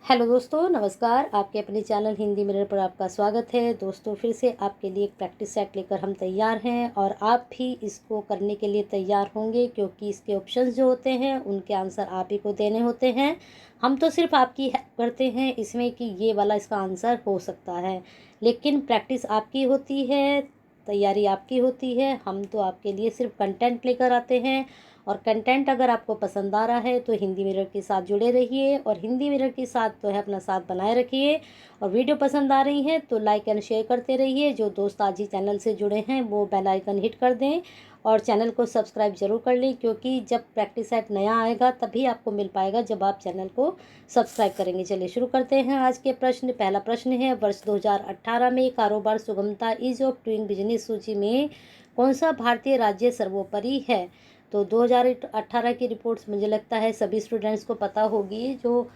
Hello दोस्तों, नमस्कार। आपके अपने चैनल हिंदी मिरर पर आपका स्वागत है। दोस्तों, फिर से आपके लिए एक प्रैक्टिस सेट लेकर हम तैयार हैं और आप भी इसको करने के लिए तैयार होंगे, क्योंकि इसके ऑप्शंस जो होते हैं उनके आंसर आप ही को देने होते हैं। हम तो सिर्फ आपकी हेल्प करते हैं इसमें कि ये वाला इसका आंसर हो सकता है, लेकिन प्रैक्टिस आपकी होती है, तैयारी आपकी होती है। हम तो आपके लिए सिर्फ कंटेंट लेकर आते हैं, और कंटेंट अगर आपको पसंद आ रहा है तो हिंदी मिरर के साथ जुड़े रहिए, और हिंदी मिरर के साथ तो है अपना साथ बनाए रखिए। और वीडियो पसंद आ रही है तो लाइक एंड शेयर करते रहिए। जो दोस्त आज ही चैनल से जुड़े हैं वो बेल आइकन हिट कर दें और चैनल को सब्सक्राइब जरूर कर लें, क्योंकि जब प्रैक्टिस सेट नया आएगा तभी आपको मिल पाएगा जब आप चैनल को सब्सक्राइब करेंगे। चलिए शुरू करते हैं आज के प्रश्न। पहला प्रश्न है, वर्ष 2018 में कारोबार सुगमता ईज ऑफ डूइंग बिजनेस सूची में कौन सा भारतीय राज्य सर्वोपरि है? तो 2018 की रिपोर्ट्स मुझे लगता है सभी स्टूडेंट्स को पता होगी, जो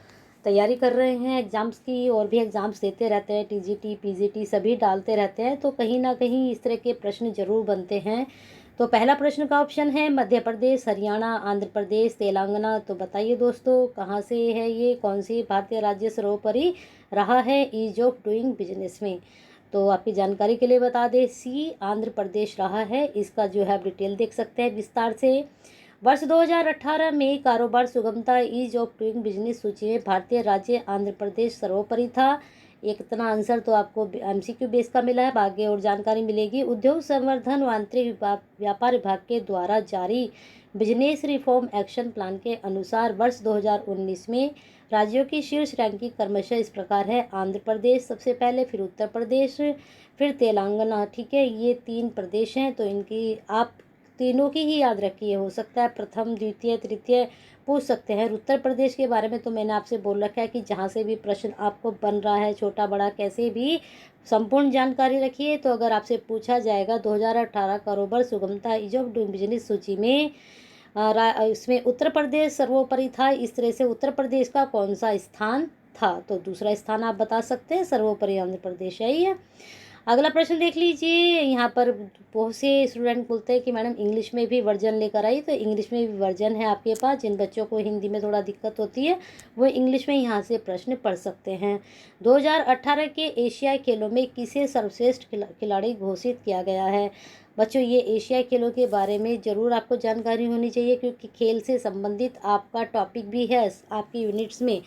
तैयारी कर रहे हैं एग्ज़ाम्स की और भी एग्ज़ाम्स देते रहते हैं, टीजीटी पीजीटी सभी डालते रहते हैं, तो कहीं ना कहीं इस तरह के प्रश्न जरूर बनते हैं। तो पहला प्रश्न का ऑप्शन है मध्य प्रदेश, हरियाणा, आंध्र प्रदेश, तेलंगाना। तो बताइए दोस्तों, कहाँ से है ये, कौन सी भारतीय राज्य सर्वोपरि रहा है ईज ऑफ डूइंग बिजनेस में? तो आपकी जानकारी के लिए बता दें, सी आंध्र प्रदेश रहा है। इसका जो है आप डिटेल देख सकते हैं विस्तार से। वर्ष 2018 में कारोबार सुगमता ईज ऑफ डूइंग बिजनेस सूची में भारतीय राज्य आंध्र प्रदेश सर्वोपरि था। एक इतना आंसर तो आपको एमसीक्यू बेस का मिला है, आगे और जानकारी मिलेगी। उद्योग संवर्धन व आंतरिक व्यापार विभाग के द्वारा जारी बिजनेस रिफॉर्म एक्शन प्लान के अनुसार वर्ष 2019 में राज्यों की शीर्ष रैंकिंग क्रमशः इस प्रकार है। आंध्र प्रदेश सबसे पहले, फिर उत्तर प्रदेश, फिर तेलंगाना। ठीक है, ये 3 प्रदेश हैं, तो इनकी आप तीनों की ही याद रखिए। हो सकता है प्रथम, द्वितीय, तृतीय पूछ सकते हैं। उत्तर प्रदेश के बारे में तो मैंने आपसे बोल रखा है कि जहाँ से भी प्रश्न आपको बन रहा है, छोटा बड़ा कैसे भी, संपूर्ण जानकारी रखिए। तो अगर आपसे पूछा जाएगा 2018 कारोबार सुगमता ईज ऑफ डूइंग बिजनेस सूची में इसमें उत्तर प्रदेश सर्वोपरि था, इस तरह से उत्तर प्रदेश का कौन सा स्थान था? तो दूसरा स्थान आप बता सकते हैं, सर्वोपरि आंध्र प्रदेश यही है। अगला प्रश्न देख लीजिए। यहाँ पर बहुत से स्टूडेंट बोलते हैं कि मैडम इंग्लिश में भी वर्जन लेकर आई, तो इंग्लिश में भी वर्जन है आपके पास। जिन बच्चों को हिंदी में थोड़ा दिक्कत होती है वो इंग्लिश में यहाँ से प्रश्न पढ़ सकते हैं। 2018 के एशियाई खेलों में किसे सर्वश्रेष्ठ खिलाड़ी घोषित किया गया है? बच्चों, ये एशियाई खेलों के बारे में ज़रूर आपको जानकारी होनी चाहिए, क्योंकि खेल से संबंधित आपका टॉपिक भी है आपकी यूनिट्स में।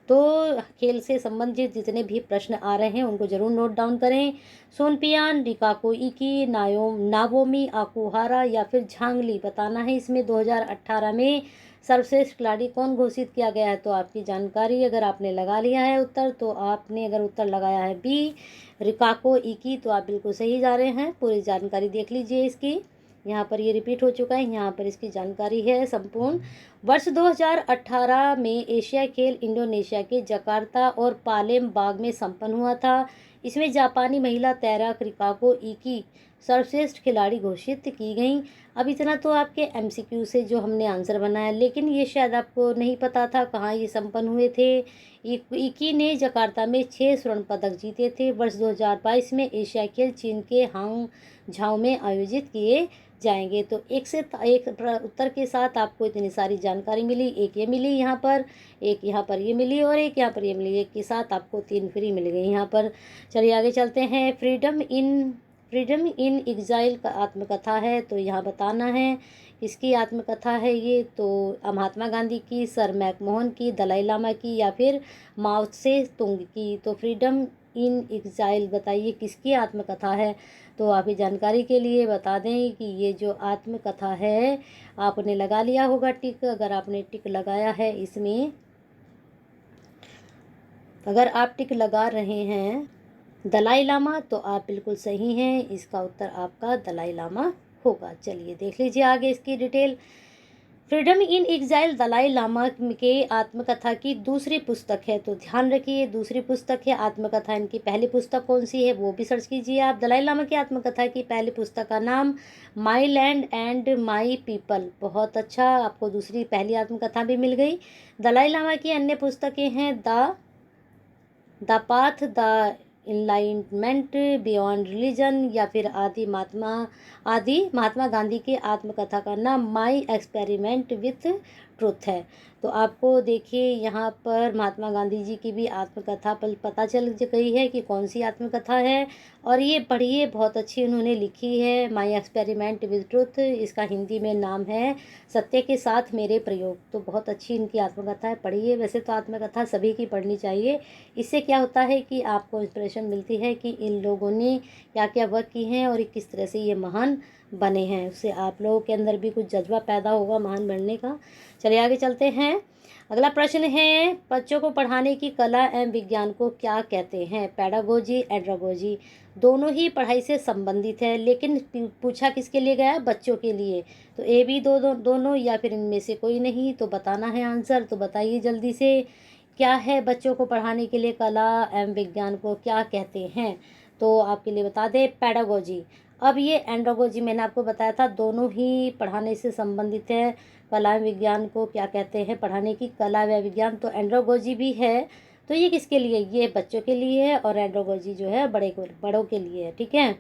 तो खेल से संबंधित जितने भी प्रश्न आ रहे हैं उनको ज़रूर नोट डाउन करें। सोनपियान, रिकाको इकी, नावोमी आकुहारा या फिर झांगली, बताना है इसमें 2018 में सर्वश्रेष्ठ खिलाड़ी कौन घोषित किया गया है। तो आपकी जानकारी, अगर आपने लगा लिया है उत्तर, तो आपने अगर उत्तर लगाया है बी रिकाको इकी, तो आप बिल्कुल सही जा रहे हैं। पूरी जानकारी देख लीजिए इसकी, यहाँ पर ये रिपीट हो चुका है, यहाँ पर इसकी जानकारी है संपूर्ण। वर्ष 2018 में एशिया खेल इंडोनेशिया के जकार्ता और पालेमबांग में संपन्न हुआ था। इसमें जापानी महिला तैराक रिकाको इकी सर्वश्रेष्ठ खिलाड़ी घोषित की गई। अब इतना तो आपके एमसीक्यू से जो हमने आंसर बनाया, लेकिन ये शायद आपको नहीं पता था कहाँ ये संपन्न हुए थे। इकी ने जकार्ता में 6 स्वर्ण पदक जीते थे। वर्ष 2022 में एशिया खेल चीन के हांग झाओ में आयोजित किए जाएंगे। तो एक से एक उत्तर के साथ आपको इतनी सारी जानकारी मिली। एक ये मिली यहाँ पर, एक यहाँ पर ये मिली, और एक यहाँ पर ये मिली। एक के साथ आपको 3 फ्री मिल गई यहाँ पर। चलिए आगे चलते हैं। फ्रीडम इन एग्जाइल का आत्मकथा है, तो यहाँ बताना है किसकी आत्मकथा है ये। तो महात्मा गांधी की, सर मैकमोहन की, दलाई लामा की, या फिर माओ से तुंग की। तो फ्रीडम इन एग्जाइल बताइए किसकी आत्मकथा है? तो आपकी जानकारी के लिए बता दें कि ये जो आत्मकथा है, आपने लगा लिया होगा टिक। अगर आपने टिक लगाया है इसमें, अगर आप टिक लगा रहे हैं दलाई लामा, तो आप बिल्कुल सही हैं। इसका उत्तर आपका दलाई लामा होगा। चलिए देख लीजिए आगे इसकी detail. Freedom in exile Dalai Lama के आत्मकथा की दूसरी पुस्तक है, तो ध्यान रखिए दूसरी पुस्तक है आत्मकथा। इनकी पहली पुस्तक कौन सी है वो भी सर्च कीजिए आप। दलाई लामा की आत्मकथा की पहली पुस्तक का नाम माई लैंड एंड माई पीपल। बहुत अच्छा, आपको दूसरी पहली आत्मकथा भी मिल गई। दलाई लामा की अन्य पुस्तकें हैं the path, the enlightenment, beyond religion, या फिर आदि महात्मा गांधी की आत्मकथा का नाम माई एक्सपेरिमेंट विथ ट्रुथ है। तो आपको देखिए यहाँ पर महात्मा गांधी जी की भी आत्मकथा पता चल गई है कि कौन सी आत्मकथा है, और ये पढ़िए, बहुत अच्छी उन्होंने लिखी है, माई एक्सपेरिमेंट विद ट्रुथ। इसका हिंदी में नाम है सत्य के साथ मेरे प्रयोग। तो बहुत अच्छी इनकी आत्मकथा है, पढ़िए। वैसे तो आत्मकथा सभी की पढ़नी चाहिए। इससे क्या होता है कि आपको इंस्पिरेशन मिलती है कि इन लोगों ने क्या क्या वर्क की हैं और किस तरह से ये महान बने हैं। उससे आप लोगों के अंदर भी कुछ जज्बा पैदा होगा महान बनने का। चलिए आगे चलते हैं। अगला प्रश्न है, बच्चों को पढ़ाने की कला एवं विज्ञान को क्या कहते हैं? पेडागोजी, एंड्रोगोजी, दोनों ही पढ़ाई से संबंधित है, लेकिन पूछा किसके लिए गया? बच्चों के लिए। तो ए बी दोनों या फिर इनमें से कोई नहीं। तो बताना है आंसर। तो बताइए जल्दी से, क्या है बच्चों को पढ़ाने के लिए कला एवं विज्ञान को क्या कहते हैं? तो आपके लिए बता दें, पेडागोजी। अब ये एंड्रोगोजी मैंने आपको बताया था, दोनों ही पढ़ाने से संबंधित है। कला एवं विज्ञान को क्या कहते हैं? पढ़ाने की कला व विज्ञान। तो एंड्रोगोजी भी है, तो ये किसके लिए? ये बच्चों के लिए है, और एंड्रोगोजी जो है बड़ों के लिए है। ठीक है,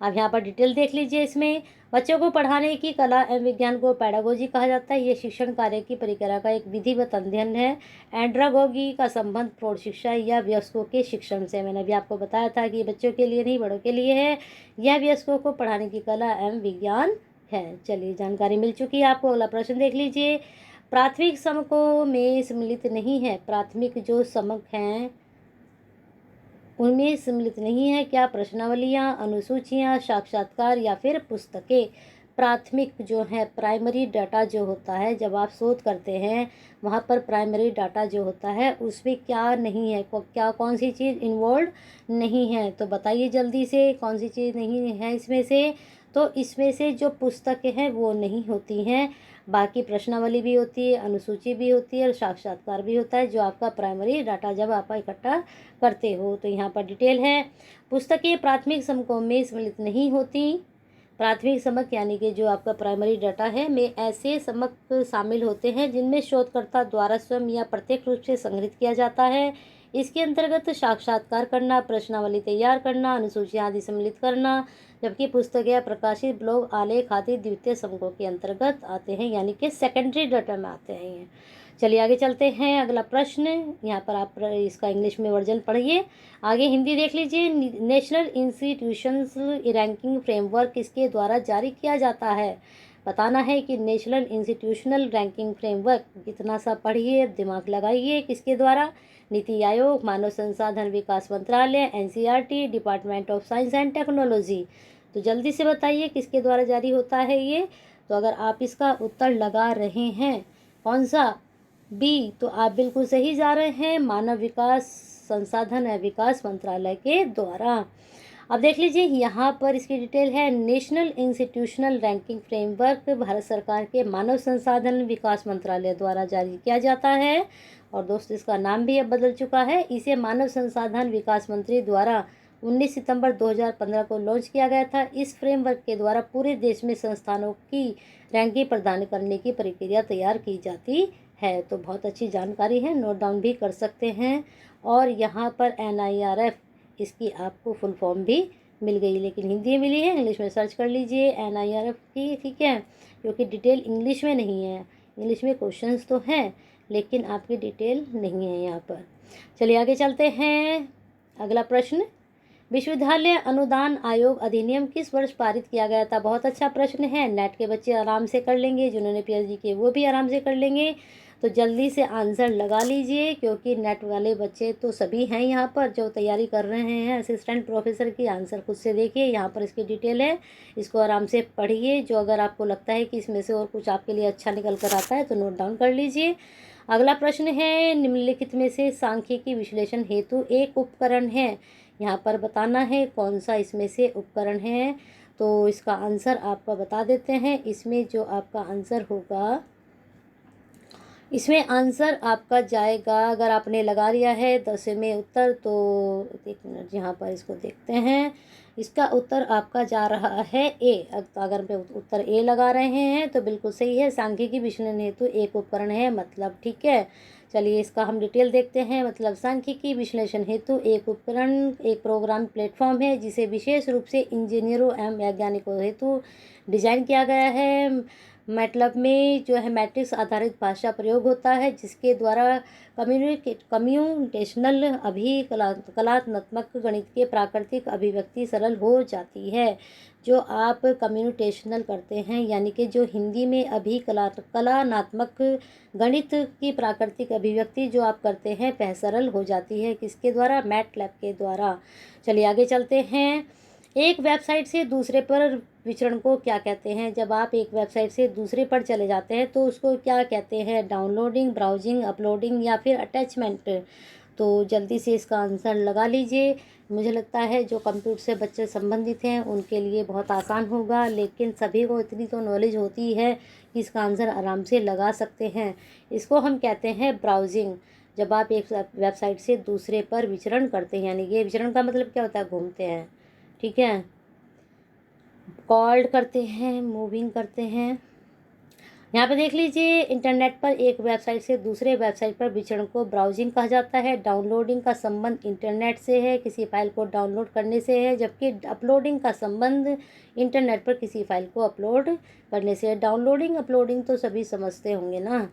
अब यहाँ पर डिटेल देख लीजिए। इसमें बच्चों को पढ़ाने की कला एवं विज्ञान को पेडागोजी कहा जाता है। ये शिक्षण कार्य की प्रक्रिया का एक विधिवत अध्ययन है। एंड्रोगोगी का संबंध प्रौढ़ शिक्षा या वयस्कों के शिक्षण से। मैंने अभी आपको बताया था कि ये बच्चों के लिए नहीं, बड़ों के लिए है। यह वयस्कों को पढ़ाने की कला एवं विज्ञान है। चलिए, जानकारी मिल चुकी है आपको। अगला प्रश्न देख लीजिए। प्राथमिक समकों में सम्मिलित नहीं है। प्राथमिक जो समक हैं उनमें सम्मिलित नहीं है क्या? प्रश्नावलियाँ, अनुसूचियाँ, साक्षात्कार या फिर पुस्तकें? प्राथमिक जो है, प्राइमरी डाटा जो होता है, जब आप शोध करते हैं वहाँ पर प्राइमरी डाटा जो होता है उसमें क्या नहीं है, क्या कौन सी चीज़ इन्वॉल्व नहीं है? तो बताइए जल्दी से, कौन सी चीज़ नहीं है इसमें से? तो इसमें से जो पुस्तकें हैं वो नहीं होती हैं। बाकी प्रश्नावली भी होती है, अनुसूची भी होती है और साक्षात्कार भी होता है, जो आपका प्राइमरी डाटा जब आप इकट्ठा करते हो। तो यहाँ पर डिटेल है। पुस्तकें प्राथमिक समकों में सम्मिलित नहीं होती। प्राथमिक समक यानी कि जो आपका प्राइमरी डाटा है में ऐसे समक शामिल होते हैं जिनमें शोधकर्ता द्वारा स्वयं या प्रत्यक्ष रूप से संग्रहित किया जाता है। इसके अंतर्गत साक्षात्कार करना, प्रश्नावली तैयार करना, अनुसूची आदि सम्मिलित करना, जबकि पुस्तक या प्रकाशित ब्लॉग, आलेख आदि द्वितीय समकों के अंतर्गत आते हैं, यानी कि सेकेंडरी डाटा में आते हैं ये। चलिए आगे चलते हैं। अगला प्रश्न, यहाँ पर आप इसका इंग्लिश में वर्जन पढ़िए, आगे हिंदी देख लीजिए। नेशनल इंस्टीट्यूशंस रैंकिंग फ्रेमवर्क किसके द्वारा जारी किया जाता है? बताना है कि नेशनल इंस्टीट्यूशनल रैंकिंग फ्रेमवर्क, इतना सा पढ़िए, दिमाग लगाइए, किसके द्वारा? नीति आयोग, मानव संसाधन विकास मंत्रालय, NCERT, department of science and technology. तो जल्दी से बताइए किसके द्वारा जारी होता है ये? तो अगर आप इसका उत्तर लगा रहे हैं, कौन सा? बी, तो आप बिल्कुल सही जा रहे हैं, मानव विकास संसाधन एवं विकास मंत्रालय के द्वारा। अब देख लीजिए यहाँ पर इसकी डिटेल है। National institutional ranking framework Bharat सरकार के मानव संसाधन विकास मंत्रालय द्वारा जारी किया जाता है, और दोस्त इसका नाम भी अब बदल चुका है। इसे मानव संसाधन विकास मंत्री द्वारा 19 सितंबर 2015 को लॉन्च किया गया था। इस फ्रेमवर्क के द्वारा पूरे देश में संस्थानों की रैंकिंग प्रदान करने की प्रक्रिया तैयार की जाती है। तो बहुत अच्छी जानकारी है, नोट डाउन भी कर सकते हैं। और यहाँ पर NIRF, इसकी आपको फुल फॉर्म भी मिल गई, लेकिन हिंदी में मिली है, इंग्लिश में सर्च कर लीजिए NIRF की। ठीक है, क्योंकि डिटेल इंग्लिश में नहीं है। इंग्लिश में क्वेश्चंस तो हैं लेकिन आपकी डिटेल नहीं है यहाँ पर। चलिए आगे चलते हैं। अगला प्रश्न, विश्वविद्यालय अनुदान आयोग अधिनियम किस वर्ष पारित किया गया था? बहुत अच्छा प्रश्न है, नेट के बच्चे आराम से कर लेंगे, जिन्होंने PhD किए वो भी आराम से कर लेंगे। तो जल्दी से आंसर लगा लीजिए, क्योंकि नेट वाले बच्चे तो सभी हैं यहाँ पर जो तैयारी कर रहे हैं असिस्टेंट प्रोफेसर की। आंसर खुद से देखिए, यहाँ पर इसकी डिटेल है, इसको आराम से पढ़िए। जो अगर आपको लगता है कि इसमें से और कुछ आपके लिए अच्छा निकल कर आता है तो नोट डाउन कर लीजिए। अगला प्रश्न है, निम्नलिखित में से सांख्यिकी विश्लेषण हेतु एक उपकरण है। यहाँ पर बताना है कौन सा इसमें से उपकरण है। तो इसका आंसर आपका बता देते हैं। इसमें जो आपका आंसर होगा, इसमें आंसर आपका जाएगा, अगर आपने लगा लिया है 10 में उत्तर, तो एक मिनट यहाँ पर इसको देखते हैं। इसका उत्तर आपका जा रहा है ए। अगर पे उत्तर ए लगा रहे हैं तो बिल्कुल सही है। सांख्यिकी विश्लेषण हेतु एक उपकरण है, मतलब ठीक है। चलिए इसका हम डिटेल देखते हैं। मतलब सांख्यिकी विश्लेषण हेतु एक उपकरण एक प्रोग्राम प्लेटफॉर्म है जिसे विशेष रूप से इंजीनियरों एवं वैज्ञानिकों हेतु डिजाइन किया गया है। मैटलब में जो है मैट्रिक्स आधारित भाषा प्रयोग होता है, जिसके द्वारा कम्यूटेशनल कलात्मक गणित के प्राकृतिक अभिव्यक्ति सरल हो जाती है। जो आप कम्यूटेशनल करते हैं यानी कि जो हिंदी में अभी कलानात्मक गणित की प्राकृतिक अभिव्यक्ति जो आप करते हैं वह सरल हो जाती है। किसके द्वारा? मैटलैब के द्वारा। चलिए आगे चलते हैं। एक वेबसाइट से दूसरे पर विचरण को क्या कहते हैं? जब आप एक वेबसाइट से दूसरे पर चले जाते हैं तो उसको क्या कहते हैं? डाउनलोडिंग, ब्राउजिंग, अपलोडिंग या फिर अटैचमेंट। तो जल्दी से इसका आंसर लगा लीजिए। मुझे लगता है जो कंप्यूटर से बच्चे संबंधित हैं उनके लिए बहुत आसान होगा, लेकिन सभी को इतनी तो नॉलेज होती है कि इसका आंसर आराम से लगा सकते हैं। इसको हम कहते हैं ब्राउजिंग। जब आप एक वेबसाइट से दूसरे पर विचरण करते हैं, यानी कि विचरण का मतलब क्या होता है? घूमते हैं, ठीक है, कॉल्ड करते हैं, मूविंग करते हैं। यहाँ पे देख लीजिए, इंटरनेट पर एक वेबसाइट से दूसरे वेबसाइट पर विचरण को ब्राउजिंग कहा जाता है। डाउनलोडिंग का संबंध इंटरनेट से है, किसी फाइल को डाउनलोड करने से है, जबकि अपलोडिंग का संबंध इंटरनेट पर किसी फाइल को अपलोड करने से है। डाउनलोडिंग अपलोडिंग तो सभी समझते होंगे ना।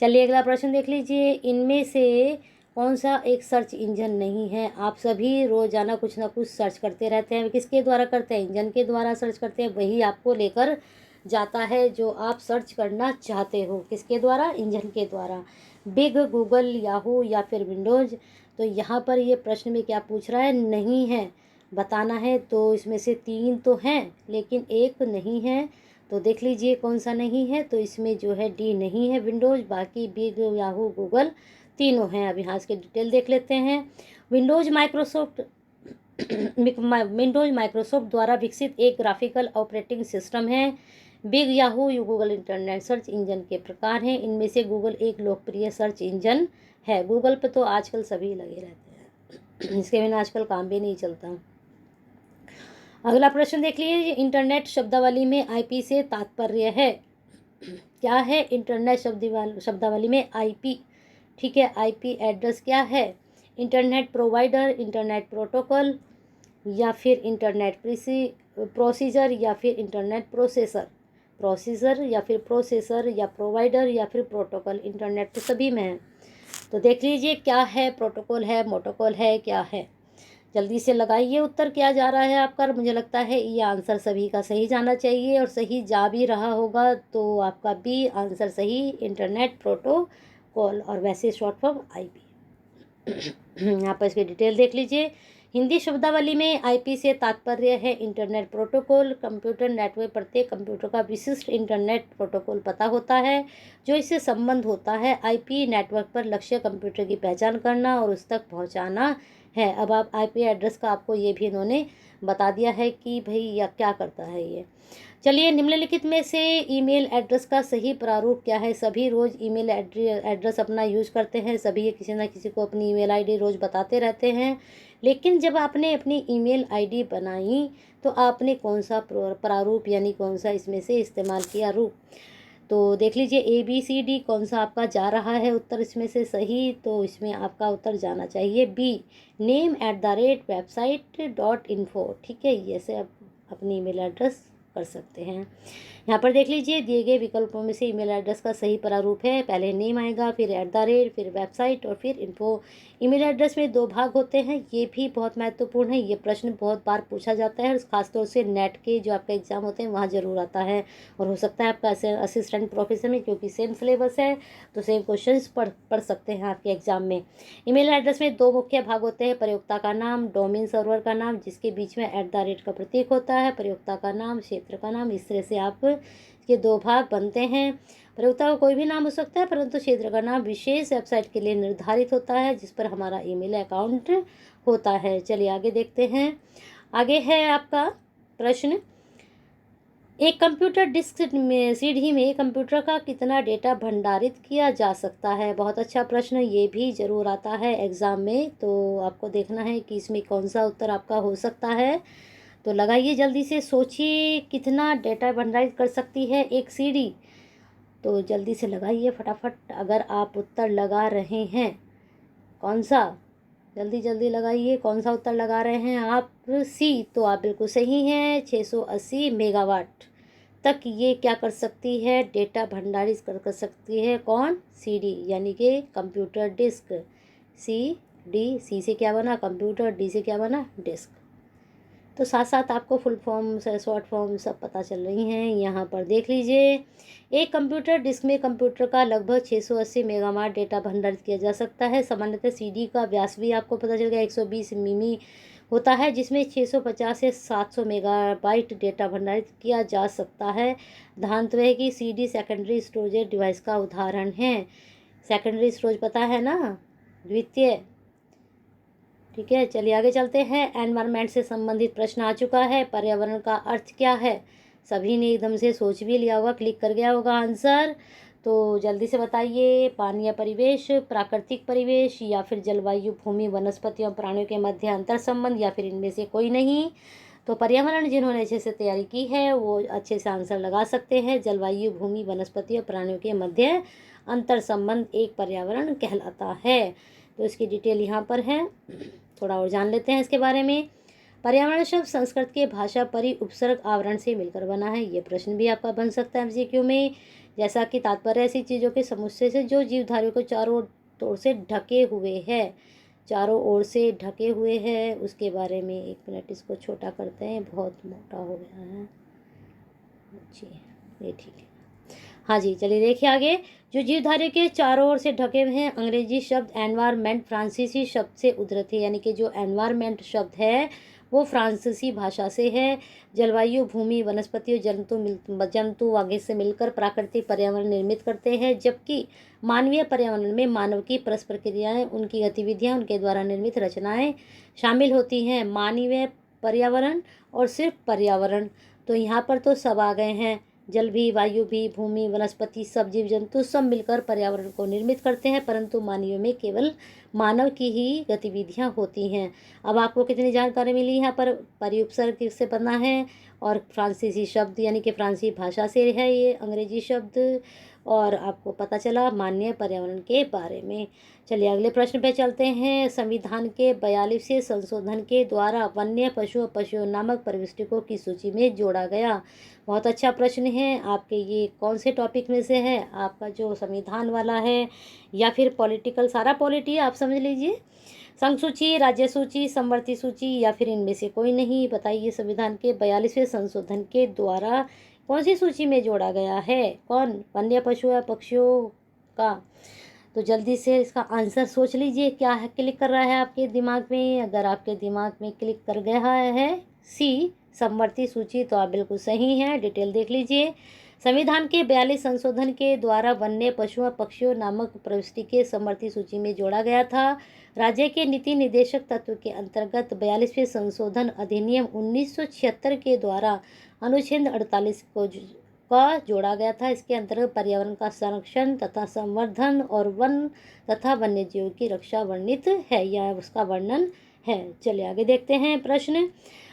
चलिए अगला प्रश्न देख लीजिए। इनमें से कौन सा एक सर्च इंजन नहीं है? आप सभी रोजाना कुछ ना कुछ सर्च करते रहते हैं। किसके द्वारा करते हैं? इंजन के द्वारा सर्च करते हैं। वही आपको लेकर जाता है जो आप सर्च करना चाहते हो। किसके द्वारा? इंजन के द्वारा। बिग, गूगल, याहू या फिर विंडोज। तो यहाँ पर ये प्रश्न में क्या पूछ रहा है? नहीं है, बताना है। तो इसमें से 3 तो हैं लेकिन एक नहीं है। तो देख लीजिए कौन सा नहीं है। तो इसमें जो है डी नहीं है, विंडोज। बाकी बिग, याहू, गूगल तीनों हैं। अभी यहाँ इसके डिटेल देख लेते हैं। विंडोज माइक्रोसॉफ्ट द्वारा विकसित एक ग्राफिकल ऑपरेटिंग सिस्टम है। Big, Yahoo, Google internet search engine के प्रकार हैं। इनमें से गूगल एक लोकप्रिय सर्च इंजन है। गूगल पे तो आजकल सभी लगे रहते हैं, इसके बिना आजकल काम भी नहीं चलता। अगला प्रश्न देख लीजिए। इंटरनेट शब्दावली में आईपी से तात्पर्य है? क्या है इंटरनेट शब्दावली में? आईपी, ठीक है। आईपी एड्रेस क्या है? इंटरनेट प्रोवाइडर, इंटरनेट प्रोटोकॉल या फिर इंटरनेट प्रोसीजर या फिर इंटरनेट प्रोसेसर या फिर प्रोसेसर या प्रोवाइडर या फिर प्रोटोकॉल। इंटरनेट तो सभी में है। तो देख लीजिए क्या है? प्रोटोकॉल है, मोटोकॉल है, क्या है? जल्दी से लगाइए उत्तर क्या जा रहा है आपका। मुझे लगता है ये आंसर सभी का सही जाना चाहिए और सही जा भी रहा होगा। तो आपका बी आंसर सही, इंटरनेट प्रोटोकॉल, और वैसे शॉर्ट फॉर्म आईपी। यहाँ पर इसकी डिटेल देख लीजिए। हिंदी शब्दावली में आईपी से तात्पर्य है इंटरनेट प्रोटोकॉल। कंप्यूटर नेटवर्क प्रत्येक कंप्यूटर का विशिष्ट इंटरनेट प्रोटोकॉल पता होता है जो इससे संबंध होता है। आईपी नेटवर्क पर लक्ष्य कंप्यूटर की पहचान करना और उस तक पहुंचाना है। अब आप आईपी एड्रेस का आपको ये भी इन्होंने बता दिया है कि भाई यह क्या करता है ये। चलिए, निम्नलिखित में से ईमेल एड्रेस का सही प्रारूप क्या है? सभी रोज़ ईमेल एड्रेस अपना यूज़ करते हैं, सभी किसी ना किसी को अपनी ईमेल आईडी रोज़ बताते रहते हैं। लेकिन जब आपने अपनी ईमेल आईडी बनाई तो आपने कौन सा प्रारूप यानी कौन सा इसमें से इस्तेमाल किया रूप? तो देख लीजिए ABCD कौन सा आपका जा रहा है उत्तर इसमें से सही। तो इसमें आपका उत्तर जाना चाहिए बी, name@website.info, ठीक है। ये से आप अपनी ईमेल एड्रेस कर सकते हैं। यहाँ पर देख लीजिए दिए गए विकल्पों में से ईमेल एड्रेस का सही प्रारूप है। पहले नेम आएगा, फिर @ फिर वेबसाइट और फिर इन्फो। ईमेल एड्रेस में 2 भाग होते हैं, ये भी बहुत महत्वपूर्ण है। ये प्रश्न बहुत बार पूछा जाता है और खासतौर से नेट के जो आपका एग्ज़ाम होते हैं वहाँ ज़रूर आता है, और हो सकता है आपका असिस्टेंट प्रोफेसर में, क्योंकि सेम सिलेबस है तो सेम क्वेश्चंस पढ़ सकते हैं आपके एग्जाम में। ईमेल एड्रेस में 2 मुख्य भाग होते हैं, प्रयोक्ता का नाम, डोमेन सर्वर का नाम, जिसके बीच में @ का प्रतीक होता है, प्रयोक्ता का नाम, क्षेत्र का नाम। इस तरह से आप के 2 भाग बनते हैं। प्रयोक्ता का कोई भी नाम हो सकता है, परंतु क्षेत्र का नाम विशेष वेबसाइट के लिए निर्धारित होता है जिस पर हमारा ईमेल अकाउंट होता है। चलिए आगे देखते हैं। आगे है आपका प्रश्न, एक कंप्यूटर डिस्क में सीडी में कंप्यूटर का कितना डेटा भंडारित किया जा सकता है? बहुत अच्छा प्रश्न, ये भी ज़रूर आता है एग्ज़ाम में। तो आपको देखना है कि इसमें कौन सा उत्तर आपका हो सकता है। तो लगाइए जल्दी से, सोचिए कितना डेटा भंडारित कर सकती है एक सीडी। तो जल्दी से लगाइए फटाफट। अगर आप उत्तर लगा रहे हैं, कौन सा, जल्दी जल्दी लगाइए, कौन सा उत्तर लगा रहे हैं आप? सी। तो आप बिल्कुल सही हैं, 680 मेगावाट। तक ये क्या कर सकती है, डेटा भंडारित कर सकती है। कौन? सीडी यानी कि कंप्यूटर डिस्क। सी से क्या बना? कंप्यूटर, डी से क्या बना? डिस्क। तो साथ साथ आपको फुल फॉर्म शॉर्ट फॉर्म सब पता चल रही हैं। यहाँ पर देख लीजिए, एक कंप्यूटर डिस्क में कंप्यूटर का लगभग 680 मेगावाट डेटा भंडारित किया जा सकता है। सामान्यतः सीडी का व्यास भी आपको पता चल गया 120 मिमी होता है, जिसमें 650 से 700 मेगाबाइट डेटा भंडारित किया जा सकता है। ध्यान रहे कि सीडी सेकेंडरी स्टोरेज डिवाइस का उदाहरण है। सेकेंडरी स्टोरेज पता है ना, द्वितीय। ठीक है, चलिए आगे चलते हैं। एनवायरनमेंट से संबंधित प्रश्न आ चुका है। पर्यावरण का अर्थ क्या है? सभी ने एकदम से सोच भी लिया होगा, क्लिक कर गया होगा आंसर। तो जल्दी से बताइए, पानी या परिवेश, प्राकृतिक परिवेश, या फिर जलवायु, भूमि, वनस्पतियों और प्राणियों के मध्य अंतर संबंध, या फिर इनमें से कोई नहीं। तो पर्यावरण जिन्होंने अच्छे से तैयारी की है वो अच्छे से आंसर लगा सकते हैं। जलवायु, भूमि, वनस्पति और प्राणियों के मध्य अंतर संबंध एक पर्यावरण कहलाता है। तो इसकी डिटेल यहाँ पर है, थोड़ा और जान लेते हैं इसके बारे में। पर्यावरण शब्द संस्कृत के भाषा परि उपसर्ग आवरण से मिलकर बना है। ये प्रश्न भी आपका बन सकता है एमसीक्यू में। जैसा कि तात्पर्य ऐसी चीज़ों के समुच्चय से जो जीवधारियों को चारों ओर से ढके हुए है, चारों ओर से ढके हुए है, उसके बारे में। एक मिनट, इसको छोटा करते हैं, बहुत मोटा हो गया है जी, ये ठीक है। हाँ जी, चलिए देखिए आगे। जो जीवधारी के चारों ओर से ढके हुए हैं, अंग्रेजी शब्द एनवायरमेंट फ्रांसीसी शब्द से उद्धृत है, यानी कि जो एनवायरमेंट शब्द है वो फ्रांसीसी भाषा से है। जलवायु, भूमि, वनस्पति और जंतु आगे से मिलकर प्राकृतिक पर्यावरण निर्मित करते हैं, जबकि मानवीय पर्यावरण में मानव की परस्पर क्रियाएं, उनकी गतिविधियां, उनके द्वारा निर्मित रचनाएं शामिल होती हैं। मानवीय पर्यावरण और सिर्फ पर्यावरण, तो यहाँ पर तो सब आ गए हैं। जल भी, वायु भी, भूमि, वनस्पति, सब जीव जंतु सब मिलकर पर्यावरण को निर्मित करते हैं, परंतु मानवीय में केवल मानव की ही गतिविधियां होती हैं। अब आपको कितनी जानकारी मिली यहाँ पर? परिउपसर्ग किससे बना है और फ्रांसीसी शब्द यानी कि फ्रांसीसी भाषा से है ये अंग्रेजी शब्द, और आपको पता चला मानवीय पर्यावरण के बारे में। चलिए अगले प्रश्न पे चलते हैं। संविधान के 42वें संशोधन के द्वारा वन्य पशुओं नामक परिशिष्टों की सूची में जोड़ा गया। बहुत अच्छा प्रश्न है। आपके ये कौन से टॉपिक में से है? आपका जो संविधान वाला है या फिर पॉलिटिकल, सारा पॉलिटी आप समझ लीजिए। संघ सूची, राज्य सूची, समवर्ती सूची, या फिर इनमें से कोई नहीं। बताइए, संविधान के 42वें संशोधन के द्वारा कौन सी सूची में जोड़ा गया है? कौन? वन्य पशु या पक्षियों का। तो जल्दी से इसका आंसर सोच लीजिए, क्या है क्लिक कर रहा है आपके दिमाग में? अगर आपके दिमाग में क्लिक कर गया है सी, समवर्ती सूची, तो आप बिल्कुल सही हैं। डिटेल देख लीजिए। संविधान के 42 संशोधन के द्वारा वन्य पशुओं पक्षियों नामक प्रविष्टि के समवर्ती सूची में जोड़ा गया था। राज्य के नीति निर्देशक तत्व के अंतर्गत 42वें संशोधन अधिनियम 1976 के द्वारा अनुच्छेद 48 का जोड़ा गया था। इसके अंतर्गत पर्यावरण का संरक्षण तथा संवर्धन और वन तथा वन्य जीवों की रक्षा वर्णित है या उसका वर्णन है। चलिए आगे देखते हैं प्रश्न।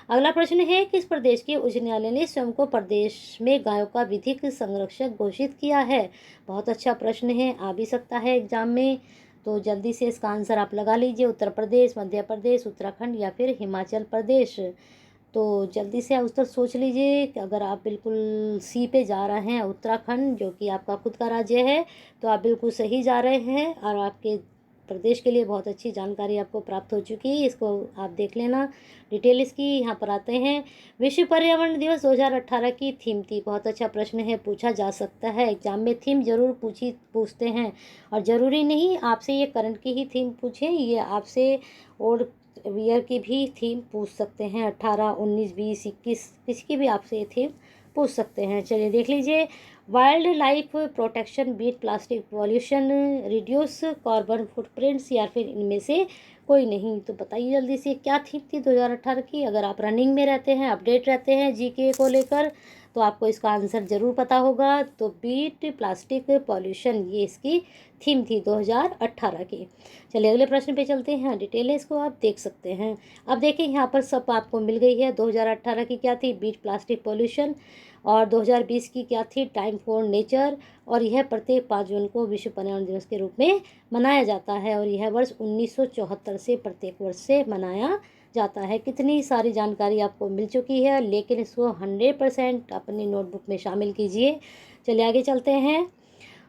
अगला प्रश्न है, किस प्रदेश के उच्च न्यायालय ने स्वयं को प्रदेश में गायों का विधिक संरक्षक घोषित किया है? बहुत अच्छा प्रश्न है, आ भी सकता है एग्जाम में। तो जल्दी से इसका आंसर आप लगा लीजिए। उत्तर प्रदेश, मध्य प्रदेश, उत्तराखंड या फिर हिमाचल प्रदेश। तो जल्दी से उत्तर सोच लीजिए कि अगर आप बिल्कुल सी पे जा रहे हैं, उत्तराखंड, जो कि आपका खुद का राज्य है, तो आप बिल्कुल सही जा रहे हैं और आपके प्रदेश के लिए बहुत अच्छी जानकारी आपको प्राप्त हो चुकी है। इसको आप देख लेना डिटेल इसकी। यहाँ पर आते हैं, विश्व पर्यावरण दिवस 2018 की थीम थी। बहुत अच्छा प्रश्न है, पूछा जा सकता है एग्जाम में। थीम जरूर पूछते हैं, और ज़रूरी नहीं आपसे ये करंट की ही थीम पूछें, ये आपसे और ईयर की भी थीम पूछ सकते हैं। 18, 19, 20, 21 किसी की भी आपसे ये थीम पूछ सकते हैं। चलिए देख लीजिए। Wildlife protection, beat plastic pollution, reduce carbon footprints, या फिर इनमें से कोई नहीं। तो बताइए जल्दी से, क्या थीम थी 2018 की? अगर आप रनिंग में रहते हैं, अपडेट रहते हैं जीके को लेकर, तो आपको इसका आंसर ज़रूर पता होगा। तो बीट प्लास्टिक पॉल्यूशन, ये इसकी थीम थी 2018 की। चलिए अगले प्रश्न पे चलते हैं। डिटेल है, इसको आप देख सकते हैं। अब देखिए यहाँ पर सब आपको मिल गई है। 2018 की क्या थी? Beat plastic pollution. और 2020 की क्या थी, टाइम फॉर नेचर। और यह प्रत्येक 5 जून को विश्व पर्यावरण दिवस के रूप में मनाया जाता है और यह वर्ष 1974 से प्रत्येक वर्ष से मनाया जाता है। कितनी सारी जानकारी आपको मिल चुकी है, लेकिन इसको 100% अपनी नोटबुक में शामिल कीजिए। चलिए आगे चलते हैं।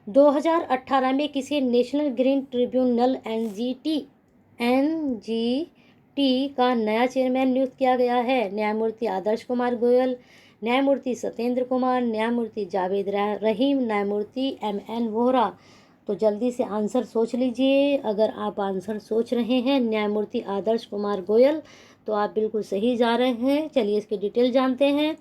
2018 में किसी नेशनल ग्रीन ट्रिब्यूनल एनजीटी का नया चेयरमैन नियुक्त किया गया है। न्यायमूर्ति आदर्श कुमार गोयल, न्यायमूर्ति सत्येंद्र कुमार, न्यायमूर्ति जावेद रहीम, न्यायमूर्ति एमएन वोहरा। तो जल्दी से आंसर सोच लीजिए। अगर आप आंसर सोच रहे हैं न्यायमूर्ति आदर्श कुमार गोयल, तो आप बिल्कुल सही जा रहे हैं। चलिए इसकी डिटेल जानते हैं।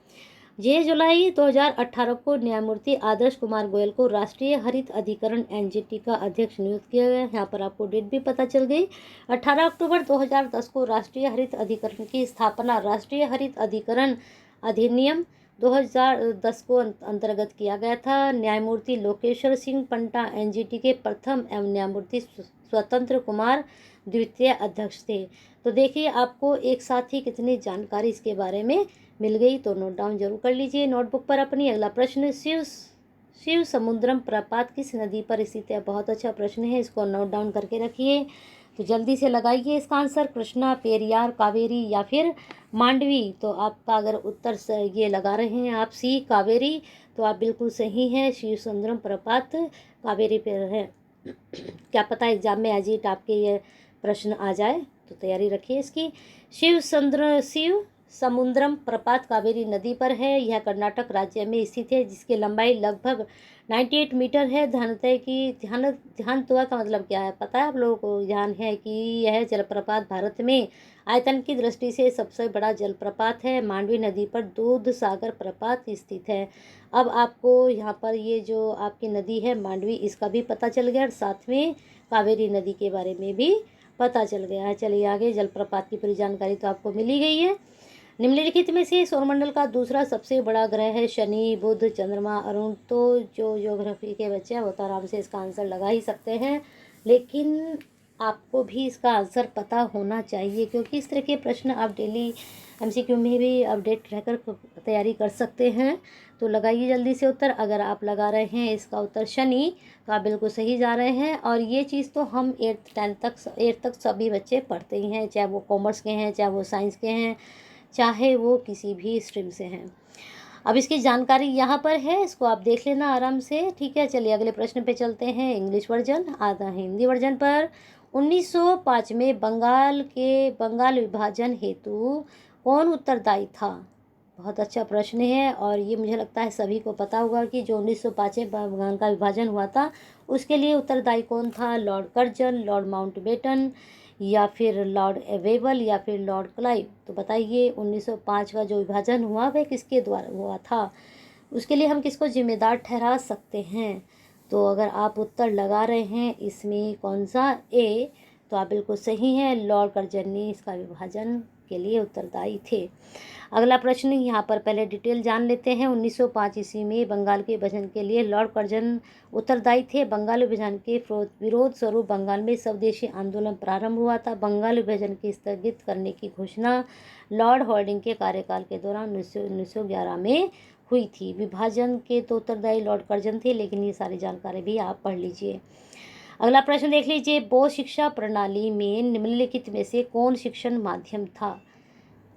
6 जुलाई 2018 को न्यायमूर्ति आदर्श कुमार गोयल को राष्ट्रीय हरित अधिकरण एनजीटी का अध्यक्ष नियुक्त किया गया। यहाँ पर आपको डेट भी पता चल गई। 18 अक्टूबर 2010 को राष्ट्रीय हरित अधिकरण की स्थापना राष्ट्रीय हरित अधिकरण अधिनियम 2010 को अंतर्गत किया गया था। न्यायमूर्ति लोकेश्वर सिंह पंटा एनजीटी के प्रथम एवं न्यायमूर्ति स्वतंत्र कुमार द्वितीय अध्यक्ष थे। तो देखिए आपको एक साथ ही कितनी जानकारी इसके बारे में मिल गई, तो नोट डाउन जरूर कर लीजिए नोटबुक पर अपनी। अगला प्रश्न, शिव समुद्रम प्रपात किस नदी पर स्थित है? बहुत अच्छा प्रश्न है, इसको नोट डाउन करके रखिए। तो जल्दी से लगाइए इसका आंसर, कृष्णा, पेरियार, कावेरी या फिर मांडवी। तो आपका अगर उत्तर ये लगा रहे हैं आप सी कावेरी, तो आप बिल्कुल सही हैं। शिव समुद्रम प्रपात कावेरी पर है। क्या पता एग्जाम में एजिट आपके ये प्रश्न आ जाए, तो तैयारी रखिए इसकी। शिव समुद्रम प्रपात कावेरी नदी पर है। यह कर्नाटक राज्य में स्थित है, जिसकी लंबाई लगभग 98 मीटर है। ध्यानतुआ का मतलब क्या है पता है आप लोगों को? ध्यान है कि यह जलप्रपात भारत में आयतन की दृष्टि से सबसे बड़ा जलप्रपात है। मांडवी नदी पर दूध सागर प्रपात स्थित है। अब आपको यहाँ पर ये जो आपकी नदी है मांडवी, इसका भी पता चल गया और साथ में कावेरी नदी के बारे में भी पता चल गया है। चलिए आगे, जलप्रपात की पूरी जानकारी तो आपको मिल ही गई है। निम्नलिखित में से सौरमंडल का दूसरा सबसे बड़ा ग्रह है शनि, बुध, चंद्रमा, अरुण। तो जो ज्योग्राफी के बच्चे हैं वो तो आराम से इसका आंसर लगा ही सकते हैं, लेकिन आपको भी इसका आंसर पता होना चाहिए, क्योंकि इस तरह के प्रश्न आप डेली एमसीक्यू में भी अपडेट रहकर तैयारी कर सकते हैं। तो लगाइए जल्दी से उत्तर। अगर आप लगा रहे हैं इसका उत्तर शनि, तो आप बिल्कुल सही जा रहे हैं। और ये चीज़ तो हम 8th तक सभी बच्चे पढ़ते ही हैं, चाहे वो कॉमर्स के हैं, चाहे वो साइंस के हैं, चाहे वो किसी भी स्ट्रीम से हैं। अब इसकी जानकारी यहाँ पर है, इसको आप देख लेना आराम से, ठीक है। चलिए अगले प्रश्न पे चलते हैं। इंग्लिश वर्जन आता है हिंदी वर्जन पर। 1905 में बंगाल विभाजन हेतु कौन उत्तरदायी था? बहुत अच्छा प्रश्न है, और ये मुझे लगता है सभी को पता होगा कि जो 1905 में बंगाल का विभाजन हुआ था, उसके लिए उत्तरदायी कौन था? लॉर्ड कर्जन, लॉर्ड माउंटबेटन, या फिर लॉर्ड वेवल, या फिर लॉर्ड क्लाइव। तो बताइए 1905 का जो विभाजन हुआ वह किसके द्वारा हुआ था? उसके लिए हम किसको जिम्मेदार ठहरा सकते हैं? तो अगर आप उत्तर लगा रहे हैं इसमें कौन सा ए, तो आप बिल्कुल सही हैं, लॉर्ड कर्जन ने इसका विभाजन के लिए उत्तरदायी थे। अगला प्रश्न यहाँ पर पहले डिटेल जान लेते हैं। 1905 ईस्वी में बंगाल के विभाजन के लिए लॉर्ड कर्जन उत्तरदायी थे। बंगाल विभाजन के विरोध स्वरूप बंगाल में स्वदेशी आंदोलन प्रारंभ हुआ था। बंगाल विभाजन की स्थगित करने की घोषणा लॉर्ड हॉर्डिंग के कार्यकाल के दौरान 1911 में हुई थी। विभाजन के तो उत्तरदायी लॉर्ड कर्जन थे, लेकिन ये सारी जानकारी भी आप पढ़ लीजिए। अगला प्रश्न देख लीजिए। बहु शिक्षा प्रणाली में निम्नलिखित में से कौन शिक्षण माध्यम था?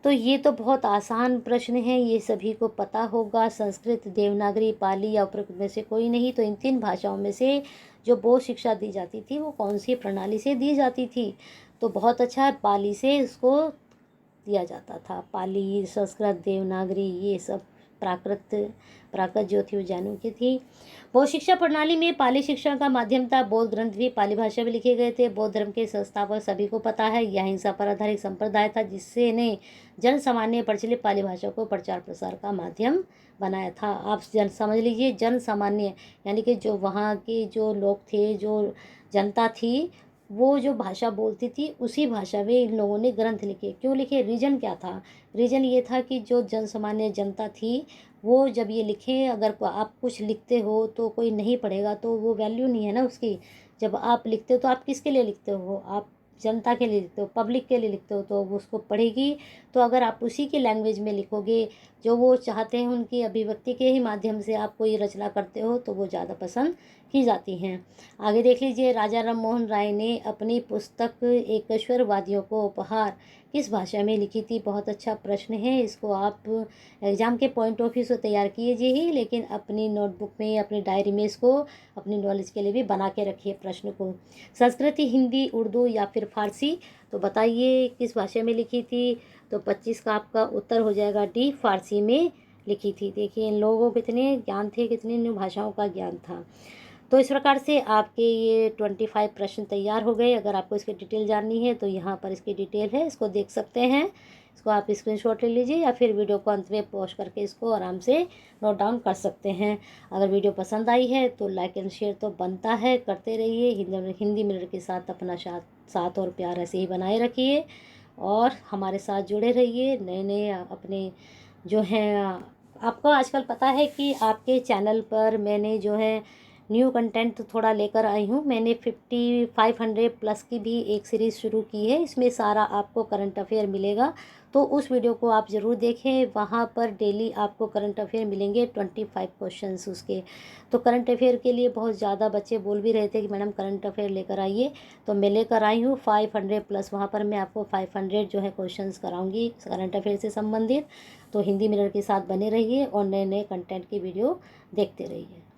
तो ये तो बहुत आसान प्रश्न है, ये सभी को पता होगा। संस्कृत, देवनागरी, पाली या उपरोक्त में से कोई नहीं। तो इन 3 भाषाओं में से जो बोध शिक्षा दी जाती थी वो कौन सी प्रणाली से दी जाती थी? तो बहुत अच्छा है, पाली से इसको दिया जाता था। पाली, संस्कृत, देवनागरी, ये सब प्राकृत जो थी वो जैनों की थी। बौद्ध शिक्षा प्रणाली में पाली शिक्षा का माध्यम था। बौद्ध ग्रंथ भी पाली भाषा में लिखे गए थे। बौद्ध धर्म के संस्थापक सभी को पता है, यह अहिंसा पर आधारित संप्रदाय था, जिससे ने जन सामान्य प्रचलित पाली भाषा को प्रचार प्रसार का माध्यम बनाया था। आप समझ लीजिए, जन सामान्य यानी कि जो वहाँ के जो लोग थे, जो जनता थी, वो जो भाषा बोलती थी उसी भाषा में इन लोगों ने ग्रंथ लिखे। क्यों लिखे? रीजन क्या था? रीजन ये था कि जो जन सामान्य जनता थी वो जब ये लिखें, अगर आप कुछ लिखते हो तो कोई नहीं पढ़ेगा तो वो वैल्यू नहीं है ना उसकी। जब आप लिखते हो तो आप किसके लिए लिखते हो? आप जनता के लिए लिखते हो, पब्लिक के लिए लिखते हो, तो वो उसको पढ़ेगी। तो अगर आप उसी की लैंग्वेज में लिखोगे, जो वो चाहते हैं उनकी अभिव्यक्ति के ही माध्यम से आप कोई रचना करते हो, तो वो ज़्यादा पसंद की जाती हैं। आगे देख लीजिए, राजा राम मोहन राय ने अपनी पुस्तक एकेश्वरवादियों को उपहार किस भाषा में लिखी थी? बहुत अच्छा प्रश्न है। इसको आप एग्ज़ाम के पॉइंट ऑफ व्यू से तैयार कीजिए ही, लेकिन अपनी नोटबुक में, अपनी डायरी में इसको अपनी नॉलेज के लिए भी बना के रखिए प्रश्न को। संस्कृत, हिंदी, उर्दू या फिर फारसी? तो बताइए किस भाषा में लिखी थी? तो 25 का आपका उत्तर हो जाएगा डी, फारसी में लिखी थी। देखिए इन लोगों को कितने ज्ञान थे, कितनी इन भाषाओं का ज्ञान था। तो इस प्रकार से आपके ये 25 प्रश्न तैयार हो गए। अगर आपको इसकी डिटेल जाननी है तो यहाँ पर इसकी डिटेल है, इसको देख सकते हैं। इसको आप स्क्रीनशॉट ले लीजिए या फिर वीडियो को अंत में पॉज करके इसको आराम से नोट डाउन कर सकते हैं। अगर वीडियो पसंद आई है तो लाइक एंड शेयर तो बनता है, करते रहिए। हिंदी मिरर के साथ अपना साथ और प्यार ऐसे ही बनाए रखिए और हमारे साथ जुड़े रहिए। नए नए अपने जो हैं, आपको आजकल पता है कि आपके चैनल पर मैंने जो है न्यू कंटेंट थोड़ा लेकर आई हूँ। मैंने 500 प्लस की भी एक सीरीज़ शुरू की है। इसमें सारा आपको करंट अफेयर मिलेगा, तो उस वीडियो को आप ज़रूर देखें। वहाँ पर डेली आपको करंट अफेयर मिलेंगे, 25 क्वेश्चंस उसके। तो करंट अफेयर के लिए बहुत ज़्यादा बच्चे बोल भी रहे थे कि मैडम करंट अफेयर लेकर आइए, तो मैं लेकर आई हूँ 500 प्लस। वहाँ पर मैं आपको 500 जो है क्वेश्चंस कराऊंगी करंट अफेयर से संबंधित। तो हिंदी मिरर के साथ बने रहिए और नए नए कंटेंट की वीडियो देखते रहिए।